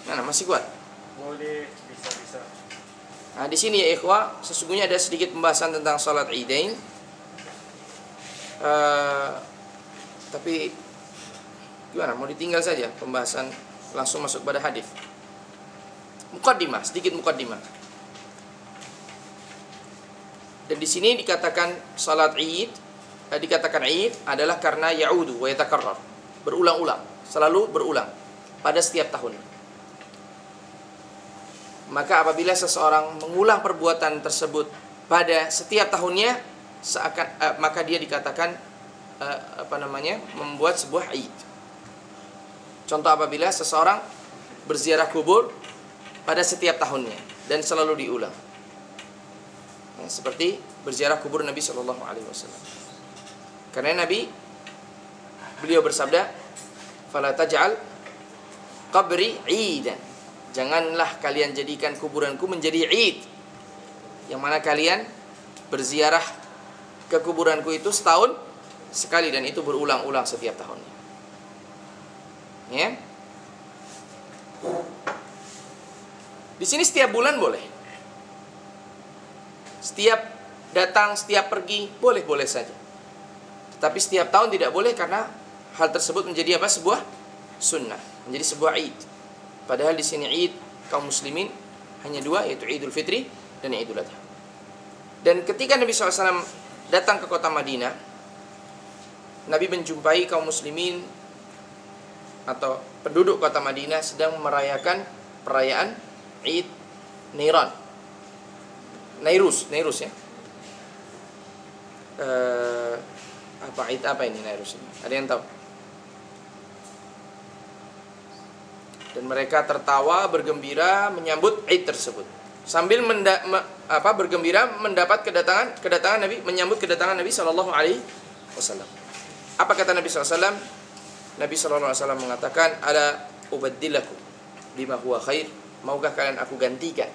Nah, masih kuat. Boleh, bisa. Nah, di sini ya ikhwah, sesungguhnya ada sedikit pembahasan tentang salat Idain. Tapi gimana? Mau ditinggal saja pembahasan, langsung masuk pada hadis. Muqaddimah, sedikit muqaddimah. Dan di sini dikatakan salat Id, dikatakan Id adalah karena ya'udu wa yatakarrar, berulang-ulang, selalu berulang pada setiap tahun. Maka apabila seseorang mengulang perbuatan tersebut pada setiap tahunnya, maka dia dikatakan membuat sebuah Id. Contoh, apabila seseorang berziarah kubur pada setiap tahunnya dan selalu diulang. Ya, seperti berziarah kubur Nabi Shallallahu Alaihi Wasallam. Karena beliau bersabda, "Fala taj'al qabri 'idan." Janganlah kalian jadikan kuburanku menjadi Id. Yang mana kalian berziarah ke kuburanku itu setahun sekali, dan itu berulang-ulang setiap tahunnya. Ya. Di sini setiap bulan boleh. Setiap datang, setiap pergi, boleh-boleh saja. Tetapi setiap tahun tidak boleh, karena hal tersebut menjadi apa? Sebuah sunnah, menjadi sebuah Id. Padahal di sini Id kaum muslimin hanya dua, yaitu Idul Fitri dan Idul Adha. Dan ketika Nabi SAW datang ke kota Madinah, Nabi menjumpai kaum muslimin atau penduduk kota Madinah sedang merayakan perayaan Id Niran. Nairus ya. Id apa ini Nairus ini? Ada yang tahu? Dan mereka tertawa bergembira menyambut Id tersebut, sambil bergembira mendapat kedatangan Nabi, menyambut kedatangan Nabi Shallallahu Alaihi Wasallam. Apa kata Nabi SAW? Nabi SAW mengatakan, "Ala ubaddilakum bima huwa khair." Maukah kalian aku gantikan?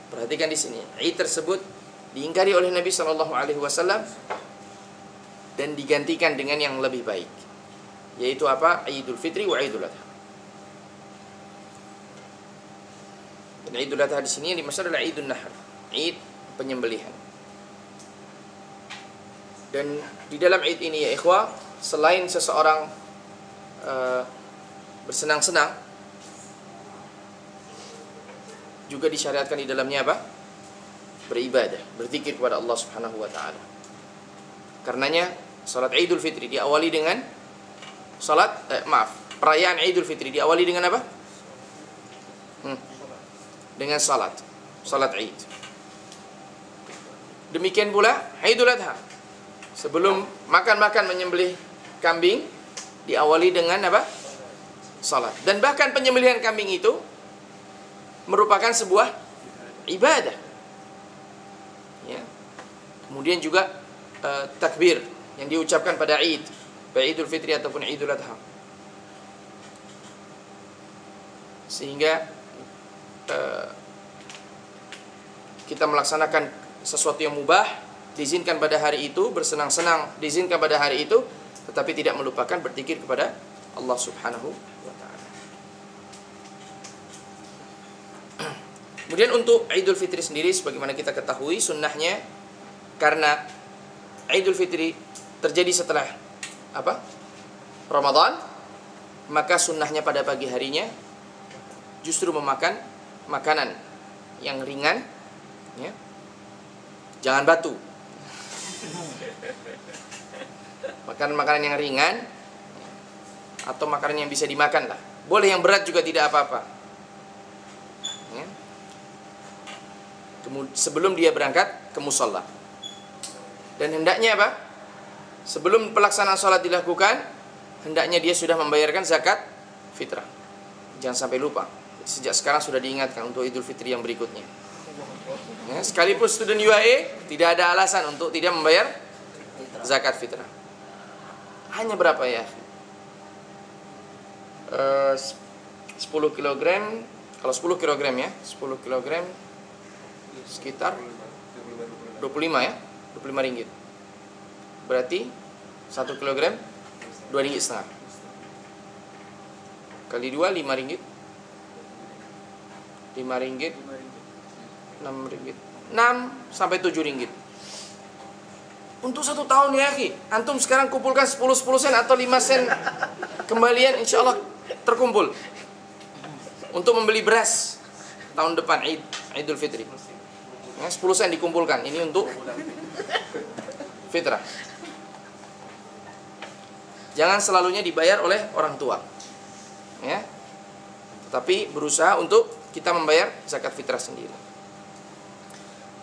Perhatikan di sini, Id tersebut diingkari oleh Nabi Shallallahu Alaihi Wasallam dan digantikan dengan yang lebih baik, yaitu apa? Idul Fitri wa Idul Adha. Dan Idul Adha di sini yang dimaksud adalah Idul Nahr, Id penyembelihan. Dan di dalam Id ini ya ikhwah, selain seseorang bersenang-senang, juga disyariatkan di dalamnya apa? Beribadah, berzikir kepada Allah Subhanahu wa taala. Karenanya salat Idul Fitri diawali dengan perayaan Idul Fitri diawali dengan apa? Dengan salat Id. Demikian pula Idul Adha. Sebelum makan menyembelih kambing, diawali dengan apa? Salat. Dan bahkan penyembelihan kambing itu merupakan sebuah ibadah. Ya. Kemudian juga takbir yang diucapkan pada Id, baik Idul Fitri ataupun Idul Adha. Sehingga kita melaksanakan sesuatu yang mubah, diizinkan pada hari itu, bersenang-senang diizinkan pada hari itu, tetapi tidak melupakan berzikir kepada Allah Subhanahu wa taala. Kemudian untuk Idul Fitri sendiri, sebagaimana kita ketahui sunnahnya, karena Idul Fitri terjadi setelah Ramadan, maka sunnahnya pada pagi harinya justru memakan makanan yang ringan, ya. Jangan batu. Makan makanan yang ringan atau makanan yang bisa dimakan lah. Boleh yang berat juga tidak apa-apa. Ya. Sebelum dia berangkat ke musholla. Dan hendaknya apa? Sebelum pelaksanaan sholat dilakukan, hendaknya dia sudah membayarkan zakat fitrah. Jangan sampai lupa. Sejak sekarang sudah diingatkan untuk Idul Fitri yang berikutnya. Ya, sekalipun student UAE tidak ada alasan untuk tidak membayar zakat fitrah. Hanya berapa ya? 10 kg. Kalau 10 kg ya, 10 kg sekitar 25 ya, 25 ringgit. Berarti 1 kg 2,5 ringgit. Kali 2 5 ringgit. 5 ringgit, 5 ringgit. 6 ringgit, 6 sampai 7 ringgit. Untuk 1 tahun ya akhi. Antum sekarang kumpulkan 10 sen atau 5 sen kembalian, insya Allah terkumpul untuk membeli beras tahun depan Idul Fitri. Ya, 10 sen dikumpulkan. Ini untuk fitrah. Jangan selalunya dibayar oleh orang tua. Ya. Tetapi berusaha untuk kita membayar zakat fitrah sendiri.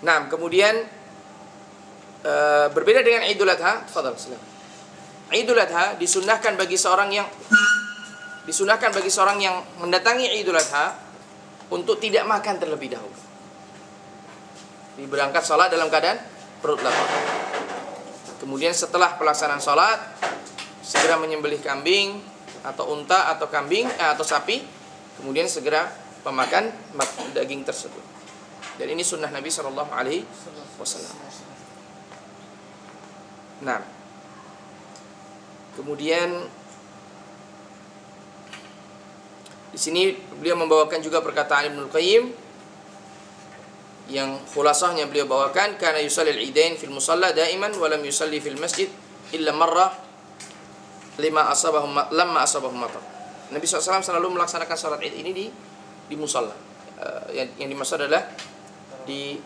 Nah, kemudian berbeda dengan Idul Adha. Fadhal, silakan. Idul Adha disunahkan bagi seorang yang mendatangi Idul Adha untuk tidak makan terlebih dahulu. Berangkat sholat dalam keadaan perut lapar. Kemudian setelah pelaksanaan sholat segera menyembelih kambing atau unta atau kambing atau sapi, kemudian segera memakan daging tersebut. Dan ini sunnah Nabi Shallallahu Alaihi Wasallam. Nah, kemudian di sini beliau membawakan juga perkataan Ibnul Qayyim yang khulasahnya beliau bawakan, kana yusallil idain fil musalla daiman wa lam yusalli fil masjid illa marrah lamma asabahum matar. Nabi SAW selalu melaksanakan salat Id ini di musalla. Yang dimaksud adalah di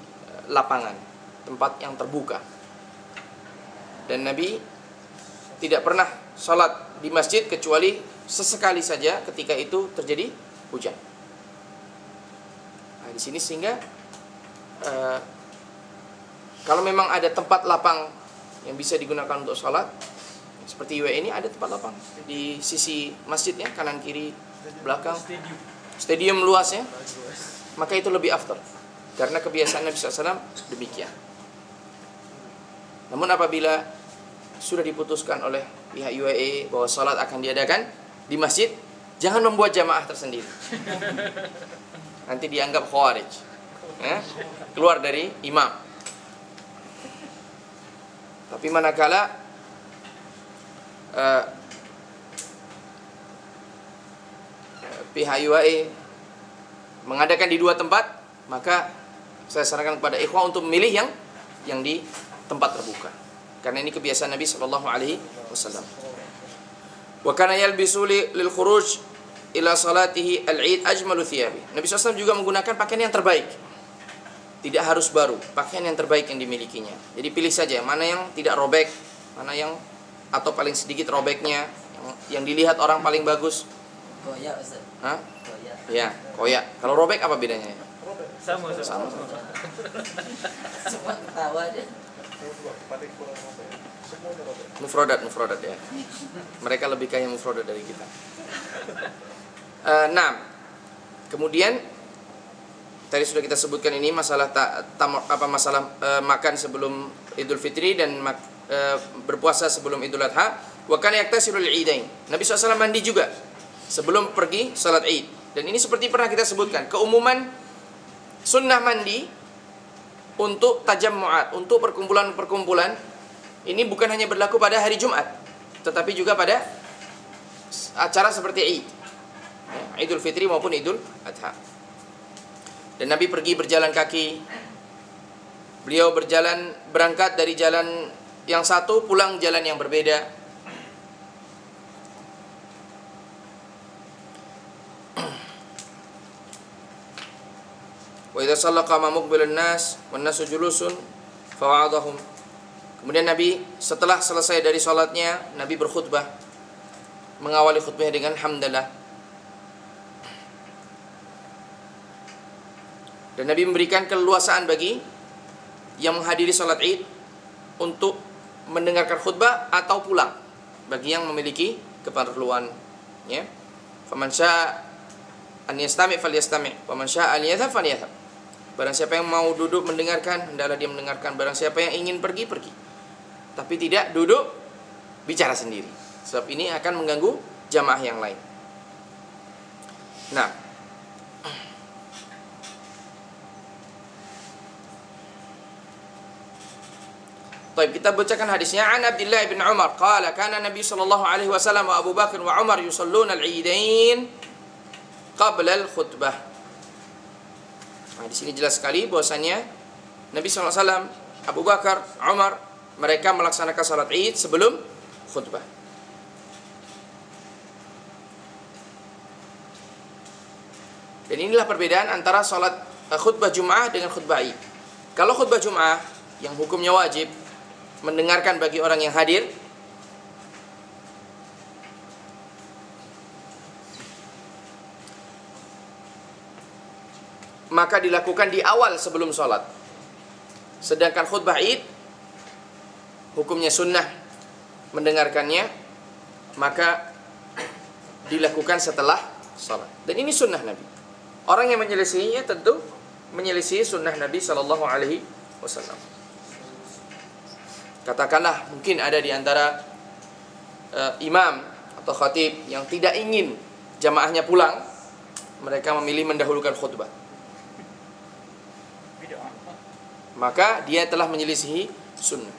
lapangan, tempat yang terbuka. Dan Nabi tidak pernah salat di masjid kecuali sesekali saja ketika itu terjadi hujan. Nah, di sini sehingga kalau memang ada tempat lapang yang bisa digunakan untuk salat, seperti UWE ini ada tempat lapang di sisi masjidnya, kanan kiri belakang, stadium luasnya, maka itu lebih afdal karena kebiasaan Nabi SAW demikian. Namun apabila sudah diputuskan oleh pihak UAE bahwa salat akan diadakan di masjid, jangan membuat jamaah tersendiri. Nanti dianggap khawarij, ya? Keluar dari imam. Tapi manakala pihak UAE mengadakan di 2 tempat, maka saya sarankan kepada ikhwah untuk memilih yang di tempat terbuka. Karena ini kebiasaan Nabi Shallallahu Alaihi Wasallam. Wa kana yalbisu lil khuruj ila salatihi al-Eid ajmalu thiyabi. Nabi SAW juga menggunakan pakaian yang terbaik. Tidak harus baru, pakaian yang terbaik yang dimilikinya. Jadi pilih saja mana yang tidak robek, mana yang atau paling sedikit robeknya, yang dilihat orang paling bagus. Koyak Ustaz. Hah? Koyak. Ya, koyak. Kalau robek apa bedanya? Sama. Semua ketawa aja. Mufrodat ya. Mereka lebih kaya mufrodat dari kita. Nah, kemudian tadi sudah kita sebutkan ini masalah makan sebelum Idul Fitri dan berpuasa sebelum Idul Adha. Wa kana yaktasilu lil-Idain. Nabi SAW mandi juga sebelum pergi salat Id. Dan ini seperti pernah kita sebutkan, keumuman sunnah mandi untuk tajammu'at, untuk perkumpulan-perkumpulan ini bukan hanya berlaku pada hari Jumat, tetapi juga pada acara seperti Id, Idul Fitri maupun Idul Adha. Dan Nabi pergi berjalan kaki. Beliau berangkat dari jalan yang satu, pulang jalan yang berbeda. Wa idza shalla qama muqbilan nas wan nasu julusun fawa'adahum. Kemudian Nabi setelah selesai dari salatnya, Nabi berkhutbah. Mengawali khutbahnya dengan hamdalah. Dan Nabi memberikan keleluasaan bagi yang menghadiri salat Id untuk mendengarkan khutbah atau pulang bagi yang memiliki keperluan, ya. Faman syaa an yastami' falyastami', wa man syaa an yadhhab falyadhhab. Barang siapa yang mau duduk mendengarkan, hendaklah dia mendengarkan. Barang siapa yang ingin pergi, pergi. Tapi tidak duduk bicara sendiri, sebab ini akan mengganggu jamaah yang lain. Nah, baik, kita bacakan hadisnya. An Abdullah bin Umar qala kana Nabi sallallahu alaihi wasallam wa Abu Bakar wa Umar yusalluna al-Idain qabla al-khutbah. Nah, di sini jelas sekali bahwasanya Nabi SAW, Abu Bakar, Umar, mereka melaksanakan salat Id sebelum khutbah. Dan inilah perbedaan antara salat khutbah Jum'ah dengan khutbah Id. Kalau khutbah Jum'ah yang hukumnya wajib mendengarkan bagi orang yang hadir, maka dilakukan di awal sebelum sholat. Sedangkan khutbah Id hukumnya sunnah mendengarkannya, maka dilakukan setelah sholat. Dan ini sunnah Nabi. Orang yang menyelisihinya tentu menyelisihi sunnah Nabi Shallallahu Alaihi Wasallam. Katakanlah mungkin ada di antara imam atau khatib yang tidak ingin jamaahnya pulang, mereka memilih mendahulukan khutbah. Maka dia telah menyelisihi sunnah.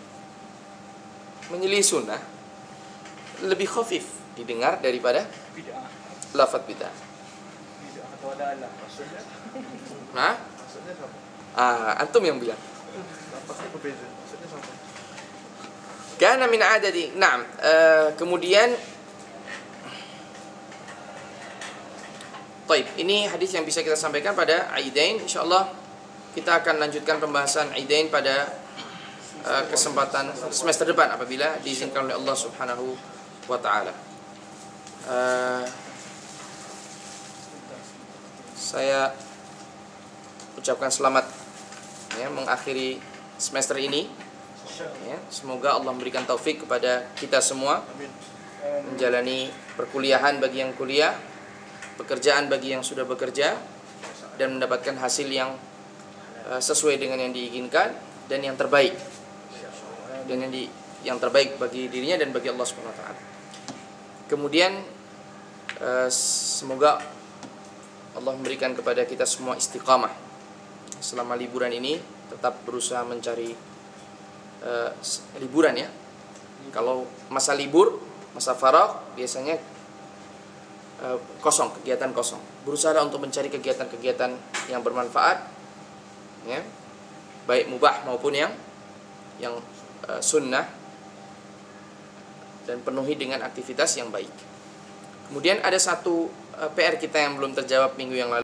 Menyelisihi sunnah lebih khafif didengar daripada lafaz bid'ah. Nah, antum yang bilang. Kana min adadi. Naam. Kemudian Taib, ini hadis yang bisa kita sampaikan pada Aidain. Insyaallah kita akan lanjutkan pembahasan Aidain pada kesempatan semester depan apabila diizinkan oleh Allah Subhanahu wa taala. Saya ucapkan selamat ya mengakhiri semester ini. Ya, semoga Allah memberikan taufik kepada kita semua menjalani perkuliahan bagi yang kuliah, pekerjaan bagi yang sudah bekerja, dan mendapatkan hasil yang sesuai dengan yang diinginkan dan yang terbaik, dan yang terbaik bagi dirinya dan bagi Allah Subhanahu wa taala. Kemudian semoga Allah memberikan kepada kita semua istiqamah selama liburan ini, tetap berusaha mencari liburan ya. Kalau masa libur, masa faragh biasanya kosong, kegiatan kosong. Berusaha untuk mencari kegiatan-kegiatan yang bermanfaat ya, baik mubah maupun yang sunnah, dan penuhi dengan aktivitas yang baik. Kemudian ada satu PR kita yang belum terjawab minggu yang lalu.